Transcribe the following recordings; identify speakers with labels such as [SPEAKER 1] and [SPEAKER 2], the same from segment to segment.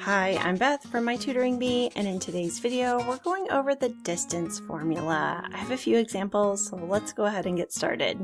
[SPEAKER 1] Hi, I'm Beth from My Tutoring Bee, and in today's video, we're going over the distance formula. I have a few examples, so let's go ahead and get started.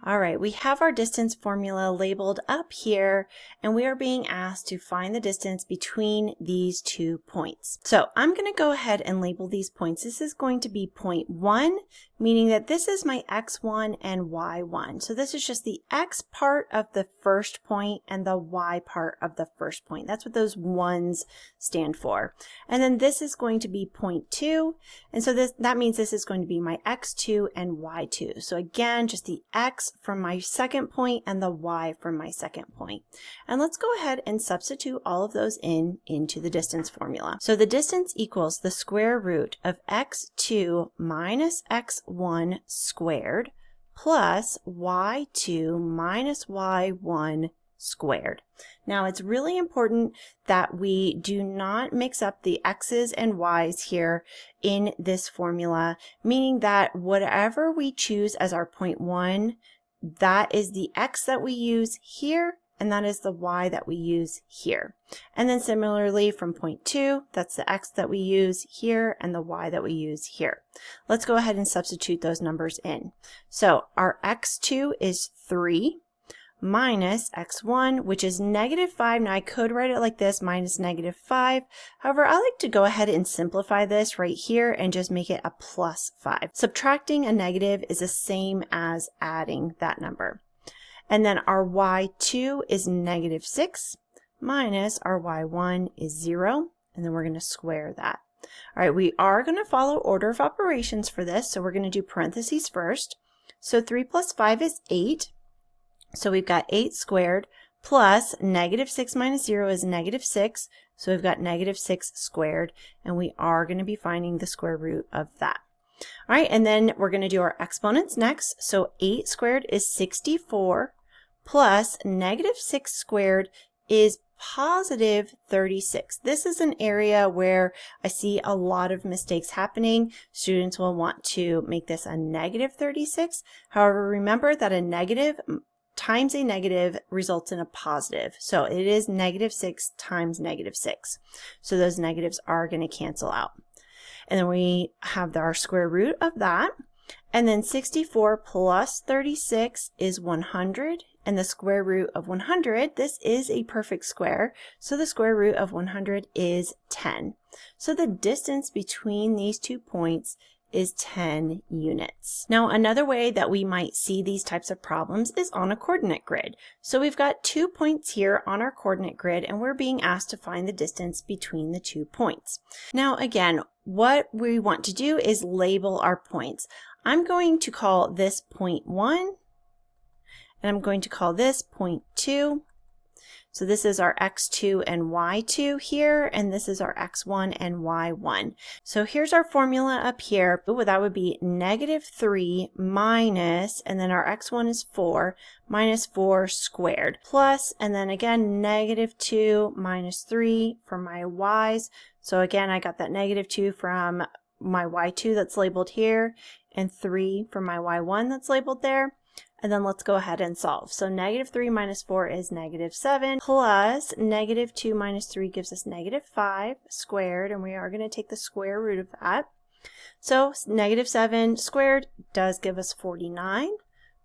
[SPEAKER 1] All right, we have our distance formula labeled up here, and we are being asked to find the distance between these 2 points. So I'm going to go ahead and label these points. This is going to be point 1, meaning that this is my x1 and y1. So this is just the x part of the first point and the y part of the first point. That's what those ones stand for. And then this is going to be point 2, and so that means this is going to be my x2 and y2. So again, just the x from my second point and the y from my second point. And let's go ahead and substitute all of those into the distance formula. So the distance equals the square root of x2 minus x1 squared plus y2 minus y1 squared. Now it's really important that we do not mix up the x's and y's here in this formula, meaning that whatever we choose as our point 1, that is the x that we use here, and that is the y that we use here. And then similarly from point 2, that's the x that we use here and the y that we use here. Let's go ahead and substitute those numbers in. So our x2 is 3 minus x1, which is -5. Now I could write it like this, minus -5. However, I like to go ahead and simplify this right here and just make it a plus 5. Subtracting a negative is the same as adding that number. And then our y2 is -6 minus our y1 is 0. And then we're going to square that. All right, we are going to follow order of operations for this. So we're going to do parentheses first. So 3 plus 5 is 8. So we've got 8 squared plus -6 minus 0 is -6. So we've got -6 squared, and we are going to be finding the square root of that. All right, and then we're going to do our exponents next. So 8 squared is 64 plus -6 squared is positive 36. This is an area where I see a lot of mistakes happening. Students will want to make this a -36. However, remember that a negative times a negative results in a positive. So it is -6 times -6. So those negatives are going to cancel out. And then we have our square root of that. And then 64 plus 36 is 100. And the square root of 100, this is a perfect square. So the square root of 100 is 10. So the distance between these 2 points is 10 units. Now another way that we might see these types of problems is on a coordinate grid. So we've got 2 points here on our coordinate grid, and we're being asked to find the distance between the 2 points. Now again, what we want to do is label our points. I'm going to call this point 1, and I'm going to call this point 2. So this is our x2 and y2 here, and this is our x1 and y1. So here's our formula up here. Ooh, that would be -3 minus, and then our x1 is 4, minus 4 squared, plus, and then again, -2 minus 3 for my y's. So again, I got that -2 from my y2 that's labeled here, and 3 from my y1 that's labeled there. And then let's go ahead and solve. So -3 minus 4 is -7, plus -2 minus 3 gives us -5 squared, and we are going to take the square root of that. So -7 squared does give us 49,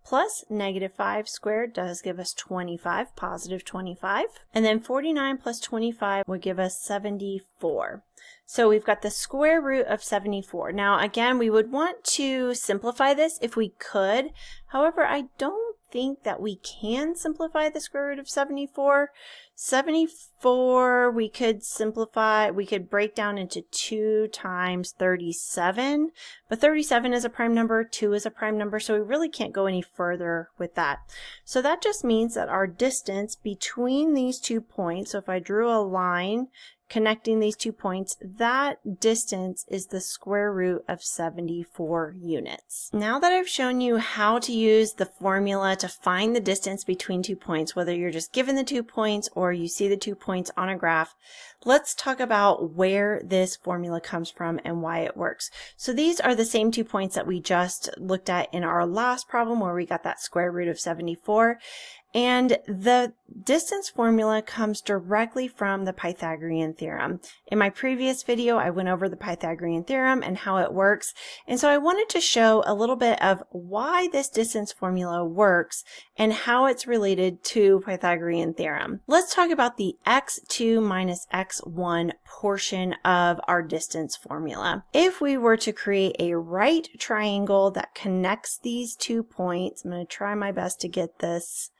[SPEAKER 1] plus -5 squared does give us 25, positive 25. And then 49 plus 25 would give us 74. So we've got the square root of 74. Now again, we would want to simplify this if we could. However, I don't think that we can simplify the square root of 74. 74 we could simplify, we could break down into 2 times 37, but 37 is a prime number, 2 is a prime number, so we really can't go any further with that. So that just means that our distance between these 2 points, so if I drew a line connecting these 2 points, that distance is the square root of 74 units. Now that I've shown you how to use the formula to find the distance between 2 points, whether you're just given the 2 points or you see the 2 points on a graph, let's talk about where this formula comes from and why it works. So these are the same 2 points that we just looked at in our last problem where we got that square root of 74. And the distance formula comes directly from the Pythagorean theorem. In my previous video, I went over the Pythagorean theorem and how it works. And so I wanted to show a little bit of why this distance formula works and how it's related to Pythagorean theorem. Let's talk about the x2 minus x1 portion of our distance formula. If we were to create a right triangle that connects these 2 points, I'm going to try my best to get this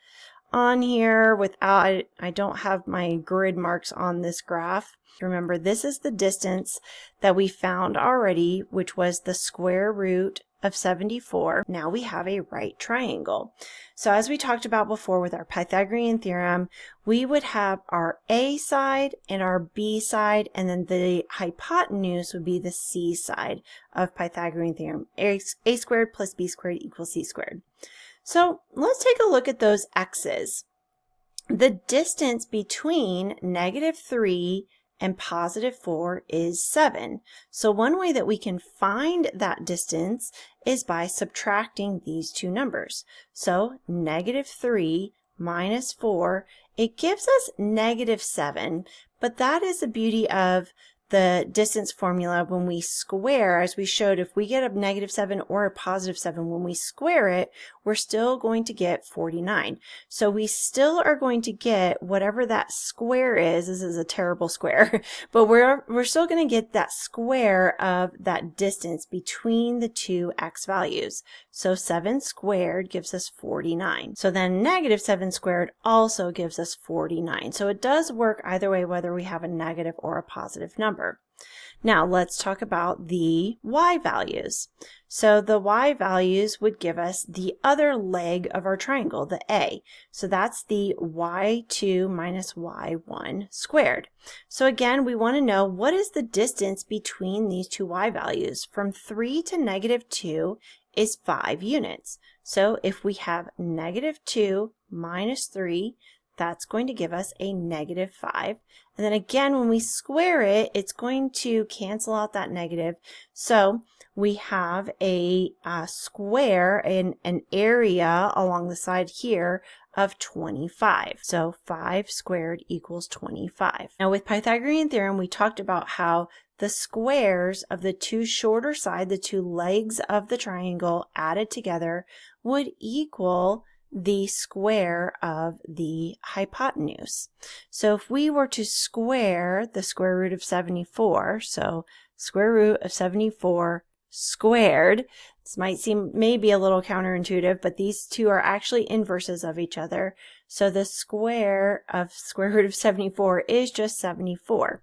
[SPEAKER 1] on here without, I don't have my grid marks on this graph. Remember, this is the distance that we found already, which was the square root of 74. Now we have a right triangle. So as we talked about before with our Pythagorean theorem, we would have our A side and our B side, and then the hypotenuse would be the C side of Pythagorean theorem. A squared plus B squared equals C squared. So let's take a look at those x's. The distance between -3 and +4 is 7. So one way that we can find that distance is by subtracting these two numbers. So -3 minus 4, it gives us -7, but that is the beauty of the distance formula. When we square, as we showed, if we get a -7 or a +7, when we square it, we're still going to get 49. So we still are going to get whatever that square is. This is a terrible square, but we're still going to get that square of that distance between the two x values. So 7 squared gives us 49. So then -7 squared also gives us 49. So it does work either way, whether we have a negative or a positive number. Now let's talk about the y values. So the y values would give us the other leg of our triangle, the A. So that's the y2 minus y1 squared. So again, we want to know what is the distance between these two y values. From 3 to -2 is 5 units. So if we have -2 minus 3, that's going to give us a -5. And then again, when we square it, it's going to cancel out that negative. So we have a square in an area along the side here of 25. So 5 squared equals 25. Now with Pythagorean theorem, we talked about how the squares of the two shorter sides, the two legs of the triangle added together, would equal the square of the hypotenuse. So if we were to square the square root of 74, so square root of 74 squared, this might seem maybe a little counterintuitive, but these two are actually inverses of each other. So the square of square root of 74 is just 74.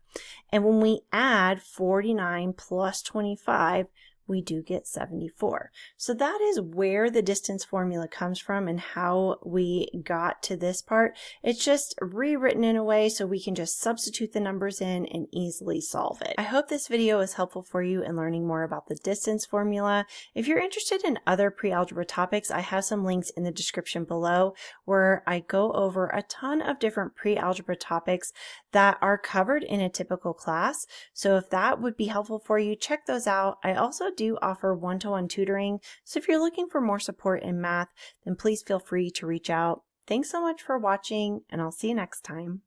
[SPEAKER 1] And when we add 49 plus 25, we do get 74. So that is where the distance formula comes from and how we got to this part. It's just rewritten in a way so we can just substitute the numbers in and easily solve it. I hope this video is helpful for you in learning more about the distance formula. If you're interested in other pre-algebra topics, I have some links in the description below where I go over a ton of different pre-algebra topics that are covered in a typical class. So if that would be helpful for you, check those out. I also do offer one-to-one tutoring, so if you're looking for more support in math, then please feel free to reach out. Thanks so much for watching, and I'll see you next time.